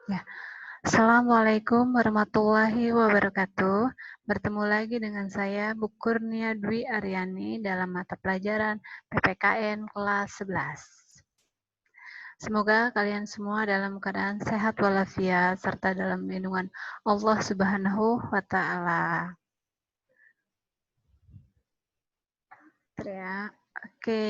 Ya, Assalamualaikum warahmatullahi wabarakatuh. Bertemu lagi dengan saya, Bu Kurnia Dwi Aryani, dalam mata pelajaran PPKN kelas 11. Semoga kalian semua dalam keadaan sehat walafiat, serta dalam lindungan Allah Subhanahu wa Ta'ala. Ya, oke.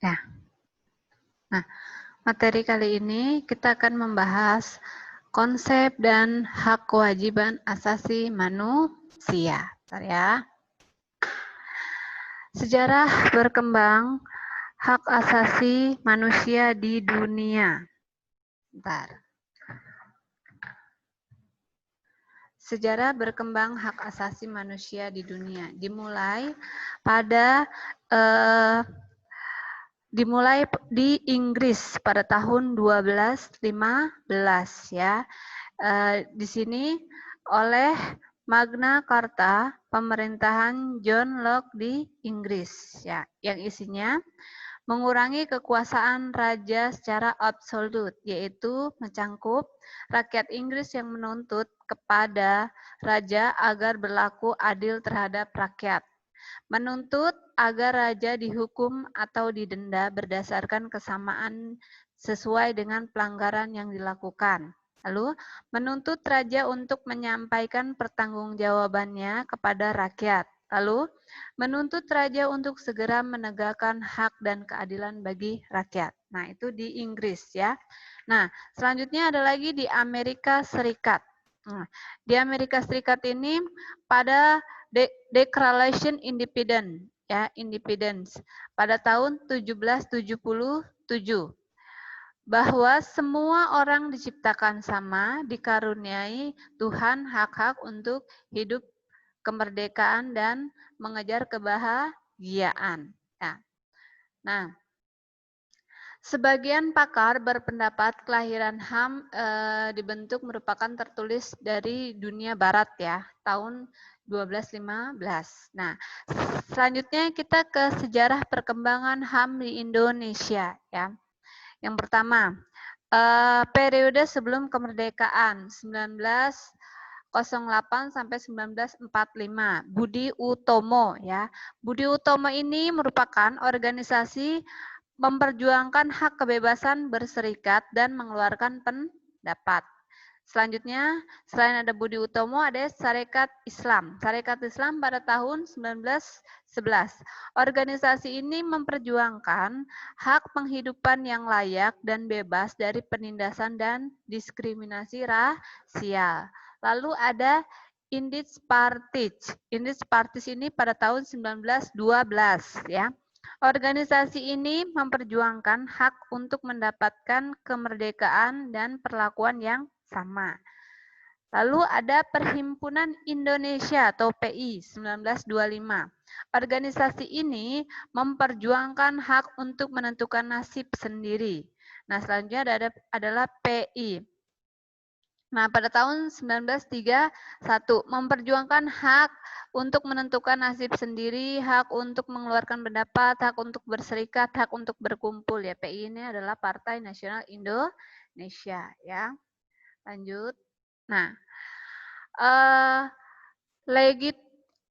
Ya. Nah, materi kali ini kita akan membahas konsep dan hak kewajiban asasi manusia. Bentar ya. Sejarah berkembang hak asasi manusia di dunia. Bentar. Sejarah berkembang hak asasi manusia di dunia dimulai di Inggris pada tahun 1215 ya. Di sini oleh Magna Carta pemerintahan John Locke di Inggris ya, yang isinya mengurangi kekuasaan raja secara absolut, yaitu mencangkup rakyat Inggris yang menuntut kepada raja agar berlaku adil terhadap rakyat, menuntut agar raja dihukum atau didenda berdasarkan kesamaan sesuai dengan pelanggaran yang dilakukan. Lalu, menuntut raja untuk menyampaikan pertanggungjawabannya kepada rakyat. Lalu, menuntut raja untuk segera menegakkan hak dan keadilan bagi rakyat. Nah, itu di Inggris ya. Nah, selanjutnya ada lagi di Amerika Serikat. Nah, di Amerika Serikat ini pada Declaration Independence pada tahun 1777 bahwa semua orang diciptakan sama, dikaruniai Tuhan hak-hak untuk hidup, kemerdekaan, dan mengejar kebahagiaan. Nah, sebagian pakar berpendapat kelahiran HAM dibentuk merupakan tertulis dari dunia barat ya, tahun 1215. Nah, selanjutnya kita ke sejarah perkembangan HAM di Indonesia ya. Yang pertama, periode sebelum kemerdekaan 1908 sampai 1945. Budi Utomo ya. Budi Utomo ini merupakan organisasi memperjuangkan hak kebebasan berserikat dan mengeluarkan pendapat. Selanjutnya, selain ada Budi Utomo, ada Sarekat Islam. Sarekat Islam pada tahun 1911. Organisasi ini memperjuangkan hak penghidupan yang layak dan bebas dari penindasan dan diskriminasi rasial. Lalu ada Indis Partij. Indis Partij ini pada tahun 1912 ya. Organisasi ini memperjuangkan hak untuk mendapatkan kemerdekaan dan perlakuan yang sama. Lalu ada Perhimpunan Indonesia atau PI 1925. Organisasi ini memperjuangkan hak untuk menentukan nasib sendiri. Nah, selanjutnya adalah PI. Nah, pada tahun 1931 memperjuangkan hak untuk menentukan nasib sendiri, hak untuk mengeluarkan pendapat, hak untuk berserikat, hak untuk berkumpul ya. PI ini adalah Partai Nasional Indonesia ya. Lanjut. Nah,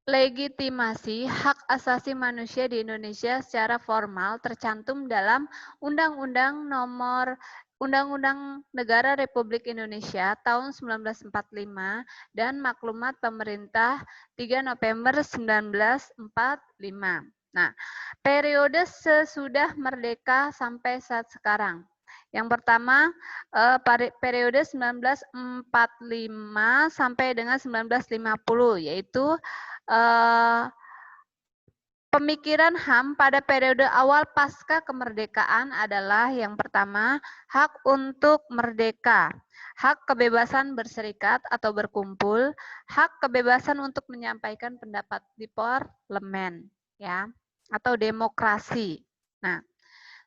legitimasi hak asasi manusia di Indonesia secara formal tercantum dalam Undang-Undang Negara Republik Indonesia tahun 1945 dan Maklumat Pemerintah 3 November 1945. Nah, periode sesudah merdeka sampai saat sekarang. Yang pertama, periode 1945 sampai dengan 1950, yaitu pemikiran HAM pada periode awal pasca kemerdekaan adalah yang pertama, hak untuk merdeka, hak kebebasan berserikat atau berkumpul, hak kebebasan untuk menyampaikan pendapat di parlemen, ya, atau demokrasi. Nah,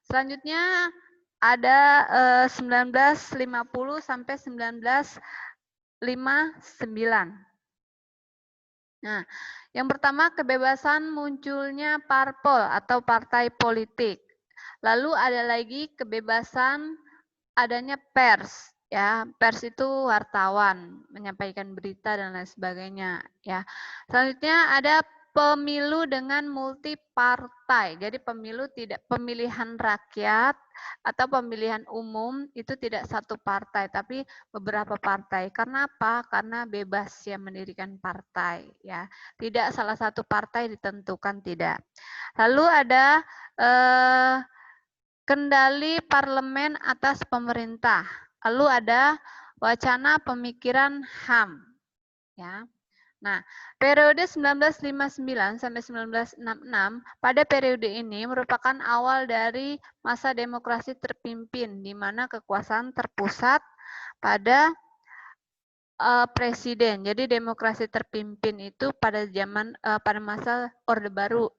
selanjutnya ada 1950 sampai 1959. Nah, yang pertama kebebasan munculnya parpol atau partai politik. Lalu ada lagi kebebasan adanya pers, ya. Pers itu wartawan, menyampaikan berita dan lain sebagainya, ya. Selanjutnya ada pemilu dengan multi partai. Jadi pemilu tidak pemilihan rakyat atau pemilihan umum itu tidak satu partai tapi beberapa partai. Karena apa? Karena bebas yang mendirikan partai, ya. Tidak salah satu partai ditentukan, tidak. Lalu ada eh, kendali parlemen atas pemerintah. Lalu ada wacana pemikiran HAM, ya. Nah, periode 1959 sampai 1966, pada periode ini merupakan awal dari masa demokrasi terpimpin, di mana kekuasaan terpusat pada presiden. Jadi demokrasi terpimpin itu pada zaman pada masa Orde Baru,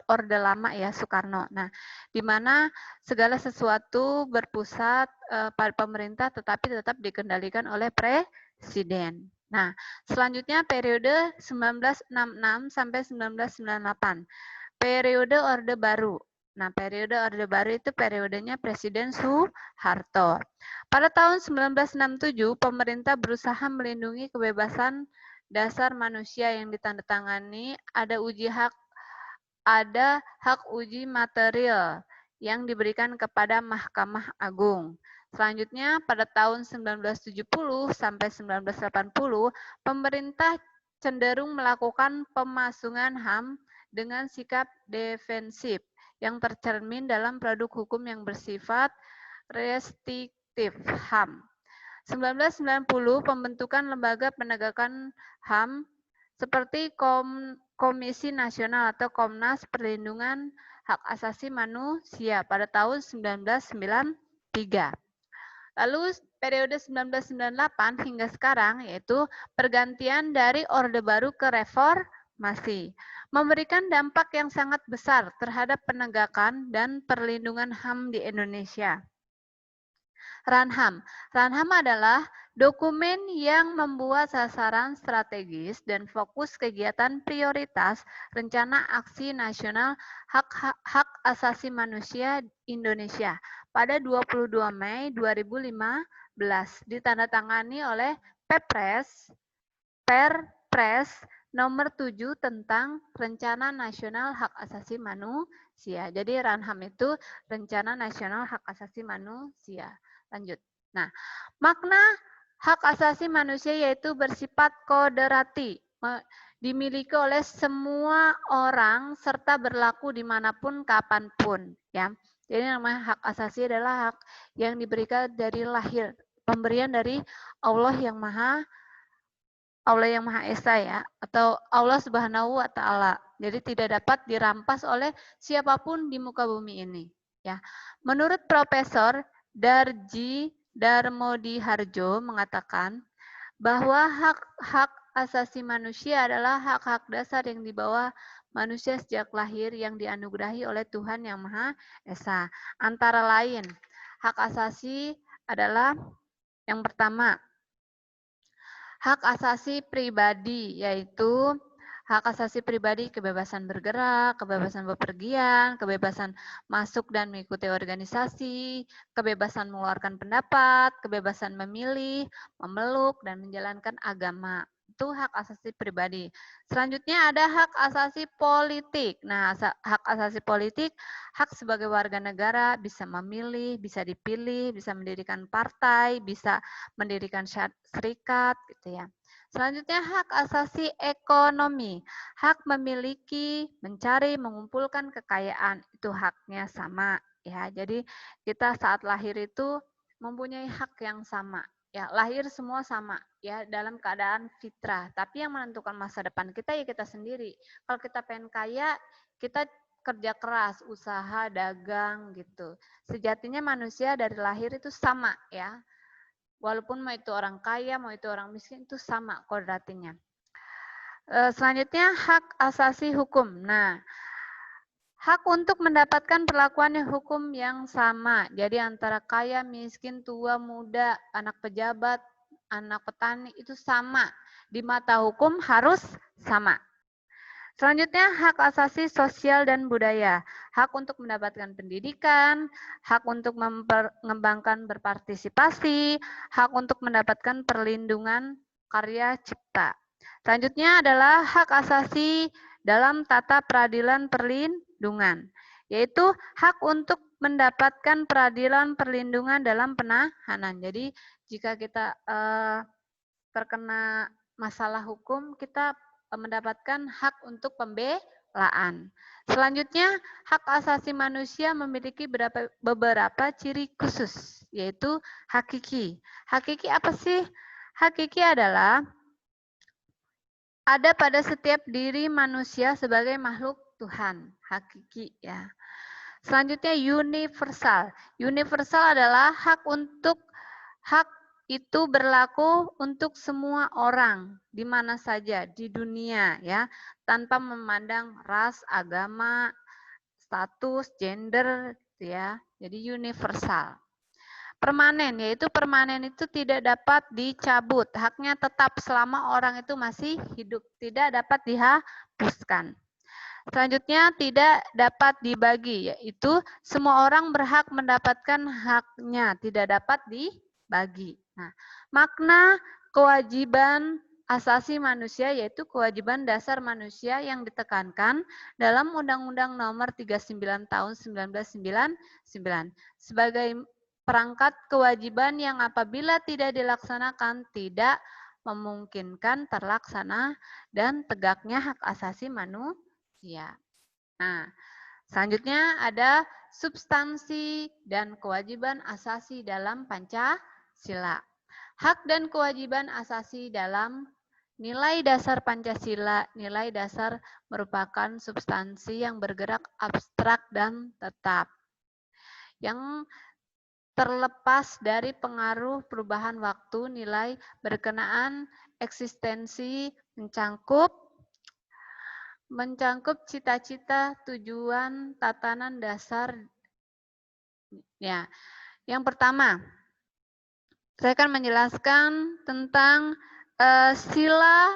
Orde Lama ya, Soekarno. Nah, di mana segala sesuatu berpusat pada pemerintah tetapi tetap dikendalikan oleh presiden. Nah, selanjutnya periode 1966 sampai 1998. Periode Orde Baru. Nah, periode Orde Baru itu periodenya Presiden Soeharto. Pada tahun 1967, pemerintah berusaha melindungi kebebasan dasar manusia yang ditandatangani, ada hak uji material yang diberikan kepada Mahkamah Agung. Selanjutnya, pada tahun 1970 sampai 1980, pemerintah cenderung melakukan pemasungan HAM dengan sikap defensif yang tercermin dalam produk hukum yang bersifat restriktif HAM. 1990 pembentukan lembaga penegakan HAM seperti Komisi Nasional atau Komnas Perlindungan Hak Asasi Manusia pada tahun 1993. Lalu periode 1998 hingga sekarang yaitu pergantian dari Orde Baru ke reformasi, memberikan dampak yang sangat besar terhadap penegakan dan perlindungan HAM di Indonesia. Ranham. Ranham adalah dokumen yang membuat sasaran strategis dan fokus kegiatan prioritas rencana aksi nasional hak asasi manusia Indonesia pada 22 Mei 2015 ditandatangani oleh Perpres nomor 7 tentang Rencana Nasional Hak Asasi Manusia. Jadi Ranham itu Rencana Nasional Hak Asasi Manusia. Lanjut. Nah, makna hak asasi manusia yaitu bersifat koderati, dimiliki oleh semua orang serta berlaku dimanapun, kapanpun. Ya. Jadi namanya hak asasi adalah hak yang diberikan dari lahir, pemberian dari Allah yang Maha Esa ya, atau Allah Subhanahu wa taala. Jadi tidak dapat dirampas oleh siapapun di muka bumi ini, ya. Menurut Profesor Darji Darmodi Harjo mengatakan bahwa hak-hak asasi manusia adalah hak-hak dasar yang dibawa manusia sejak lahir yang dianugerahi oleh Tuhan Yang Maha Esa. Antara lain, hak asasi adalah yang pertama, hak asasi pribadi, yaitu hak asasi pribadi kebebasan bergerak, kebebasan bepergian, kebebasan masuk dan mengikuti organisasi, kebebasan mengeluarkan pendapat, kebebasan memilih, memeluk, dan menjalankan agama. Itu hak asasi pribadi. Selanjutnya ada hak asasi politik. Nah, hak asasi politik, hak sebagai warga negara bisa memilih, bisa dipilih, bisa mendirikan partai, bisa mendirikan serikat, gitu ya. Selanjutnya hak asasi ekonomi, hak memiliki, mencari, mengumpulkan kekayaan, itu haknya sama ya. Jadi kita saat lahir itu mempunyai hak yang sama. Ya, lahir semua sama ya dalam keadaan fitrah. Tapi yang menentukan masa depan kita ya kita sendiri. Kalau kita pengen kaya, kita kerja keras, usaha, dagang gitu. Sejatinya manusia dari lahir itu sama ya. Walaupun mau itu orang kaya, mau itu orang miskin, itu sama kodratinya. Selanjutnya hak asasi hukum. Nah, hak untuk mendapatkan perlakuan hukum yang sama. Jadi antara kaya, miskin, tua, muda, anak pejabat, anak petani itu sama. Di mata hukum harus sama. Selanjutnya, hak asasi sosial dan budaya. Hak untuk mendapatkan pendidikan, hak untuk mengembangkan berpartisipasi, hak untuk mendapatkan perlindungan karya cipta. Selanjutnya adalah hak asasi dalam tata peradilan perlindungan, yaitu hak untuk mendapatkan peradilan perlindungan dalam penahanan. Jadi, jika kita terkena masalah hukum, kita mendapatkan hak untuk pembelaan. Selanjutnya, hak asasi manusia memiliki beberapa ciri khusus, yaitu hakiki. Hakiki apa sih? Hakiki adalah ada pada setiap diri manusia sebagai makhluk Tuhan. Hakiki ya. Selanjutnya universal. Universal adalah hak itu berlaku untuk semua orang di mana saja di dunia ya, tanpa memandang ras, agama, status, gender ya. Jadi universal. Permanen, yaitu permanen itu tidak dapat dicabut, haknya tetap selama orang itu masih hidup, tidak dapat dihapuskan. Selanjutnya tidak dapat dibagi, yaitu semua orang berhak mendapatkan haknya, tidak dapat dibagi. Nah, makna kewajiban asasi manusia yaitu kewajiban dasar manusia yang ditekankan dalam Undang-Undang Nomor 39 Tahun 1999 sebagai perangkat kewajiban yang apabila tidak dilaksanakan tidak memungkinkan terlaksana dan tegaknya hak asasi manusia. Ya. Nah, selanjutnya ada substansi dan kewajiban asasi dalam Pancasila. Hak dan kewajiban asasi dalam nilai dasar Pancasila, nilai dasar merupakan substansi yang bergerak abstrak dan tetap. Yang terlepas dari pengaruh perubahan waktu, nilai berkenaan eksistensi mencangkup cita-cita, tujuan, tatanan dasar. Ya, yang pertama, saya akan menjelaskan tentang sila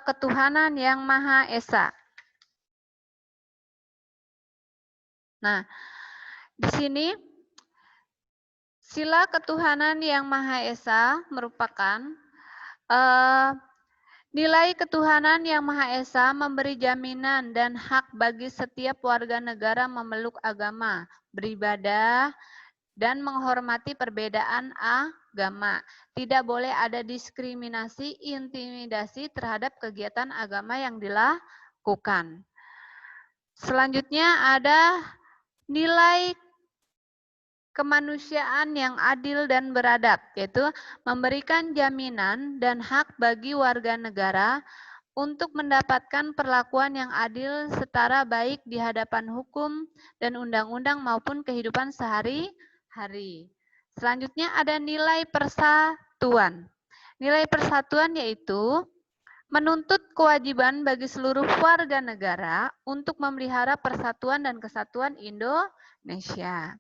ketuhanan yang Maha Esa. Nah, di sini sila ketuhanan yang Maha Esa merupakan nilai ketuhanan yang Maha Esa memberi jaminan dan hak bagi setiap warga negara memeluk agama, beribadah, dan menghormati perbedaan agama. Tidak boleh ada diskriminasi, intimidasi terhadap kegiatan agama yang dilakukan. Selanjutnya ada nilai kemanusiaan yang adil dan beradab, yaitu memberikan jaminan dan hak bagi warga negara untuk mendapatkan perlakuan yang adil setara baik di hadapan hukum dan undang-undang maupun kehidupan sehari-hari. Selanjutnya ada nilai persatuan. Nilai persatuan yaitu menuntut kewajiban bagi seluruh warga negara untuk memelihara persatuan dan kesatuan Indonesia.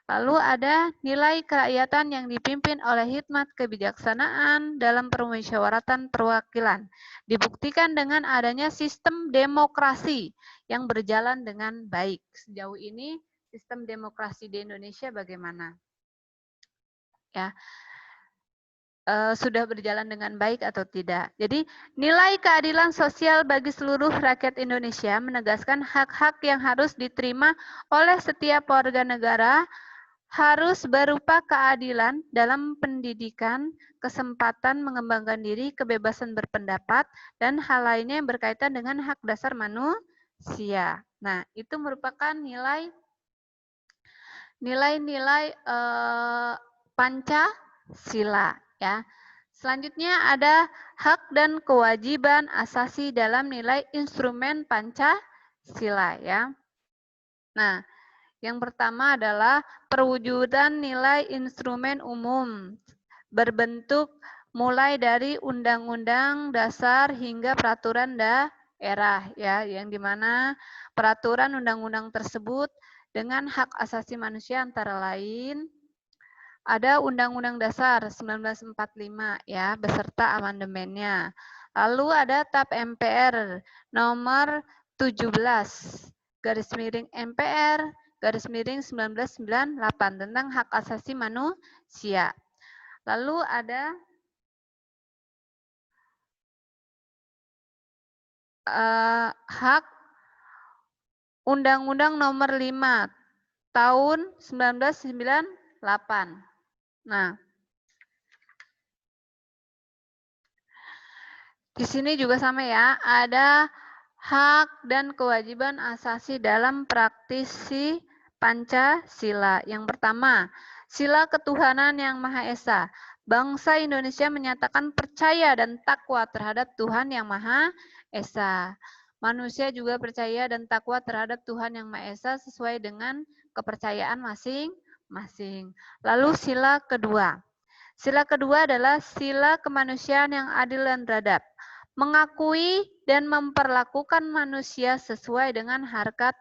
Lalu ada nilai kerakyatan yang dipimpin oleh hikmat kebijaksanaan dalam permusyawaratan perwakilan. Dibuktikan dengan adanya sistem demokrasi yang berjalan dengan baik. Sejauh ini sistem demokrasi di Indonesia bagaimana? Ya, sudah berjalan dengan baik atau tidak. Jadi nilai keadilan sosial bagi seluruh rakyat Indonesia menegaskan hak-hak yang harus diterima oleh setiap warga negara harus berupa keadilan dalam pendidikan, kesempatan mengembangkan diri, kebebasan berpendapat, dan hal lainnya yang berkaitan dengan hak dasar manusia. Nah, itu merupakan nilai-nilai Pancasila. Ya. Selanjutnya ada hak dan kewajiban asasi dalam nilai instrumen Pancasila. Ya. Nah, yang pertama adalah perwujudan nilai instrumen umum berbentuk mulai dari Undang-Undang Dasar hingga peraturan daerah ya, yang dimana peraturan undang-undang tersebut dengan hak asasi manusia antara lain ada Undang-Undang Dasar 1945 ya beserta amandemennya. Lalu ada TAP MPR nomor 17 garis miring MPR garis miring 1998 tentang hak asasi manusia. Lalu ada hak Undang-Undang nomor 5 tahun 1998. Nah, di sini juga sama ya, ada hak dan kewajiban asasi dalam praktisi Pancasila. Yang pertama, sila ketuhanan yang Maha Esa. Bangsa Indonesia menyatakan percaya dan takwa terhadap Tuhan yang Maha Esa. Manusia juga percaya dan takwa terhadap Tuhan yang Maha Esa sesuai dengan kepercayaan masing-masing. Lalu sila kedua. Sila kedua adalah sila kemanusiaan yang adil dan beradab. Mengakui dan memperlakukan manusia sesuai dengan harkat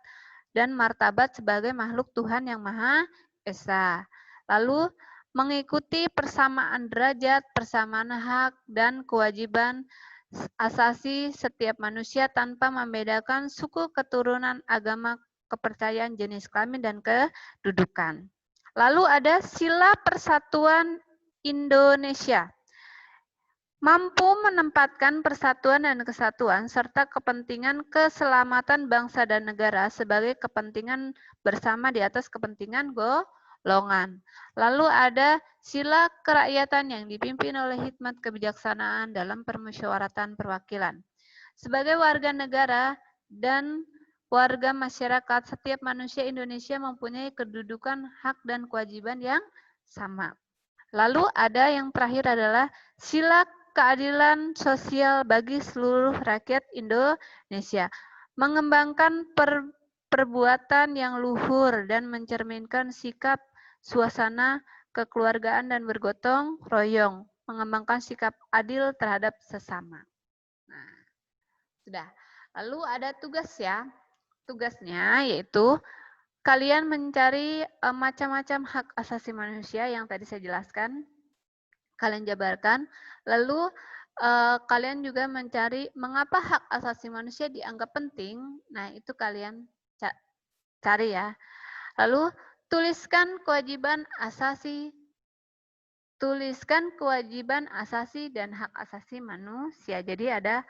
dan martabat sebagai makhluk Tuhan yang Maha Esa. Lalu mengikuti persamaan derajat, persamaan hak, dan kewajiban asasi setiap manusia tanpa membedakan suku, keturunan, agama, kepercayaan, jenis kelamin, dan kedudukan. Lalu ada sila persatuan Indonesia. Mampu menempatkan persatuan dan kesatuan serta kepentingan keselamatan bangsa dan negara sebagai kepentingan bersama di atas kepentingan golongan. Lalu ada sila kerakyatan yang dipimpin oleh hikmat kebijaksanaan dalam permusyawaratan perwakilan. Sebagai warga negara dan warga masyarakat, setiap manusia Indonesia mempunyai kedudukan, hak, dan kewajiban yang sama. Lalu ada yang terakhir adalah sila keadilan sosial bagi seluruh rakyat Indonesia. Mengembangkan perbuatan yang luhur dan mencerminkan sikap suasana kekeluargaan dan bergotong royong. Mengembangkan sikap adil terhadap sesama. Nah, sudah. Lalu ada tugas ya. Tugasnya yaitu kalian mencari macam-macam hak asasi manusia yang tadi saya jelaskan. Kalian jabarkan. Lalu kalian juga mencari mengapa hak asasi manusia dianggap penting. Nah, itu kalian cari ya. Lalu tuliskan kewajiban asasi dan hak asasi manusia. Jadi ada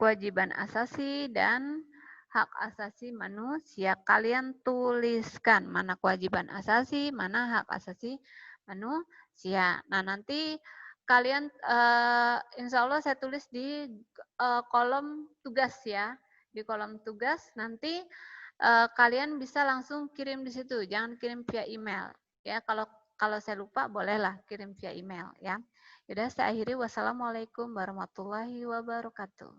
kewajiban asasi dan hak asasi manusia. Kalian tuliskan mana kewajiban asasi, mana hak asasi manusia. Nah, nanti kalian insya Allah saya tulis di kolom tugas ya. Di kolom tugas nanti kalian bisa langsung kirim di situ. Jangan kirim via email ya. Kalau saya lupa bolehlah kirim via email ya. Yaudah, saya akhiri. Wassalamualaikum warahmatullahi wabarakatuh.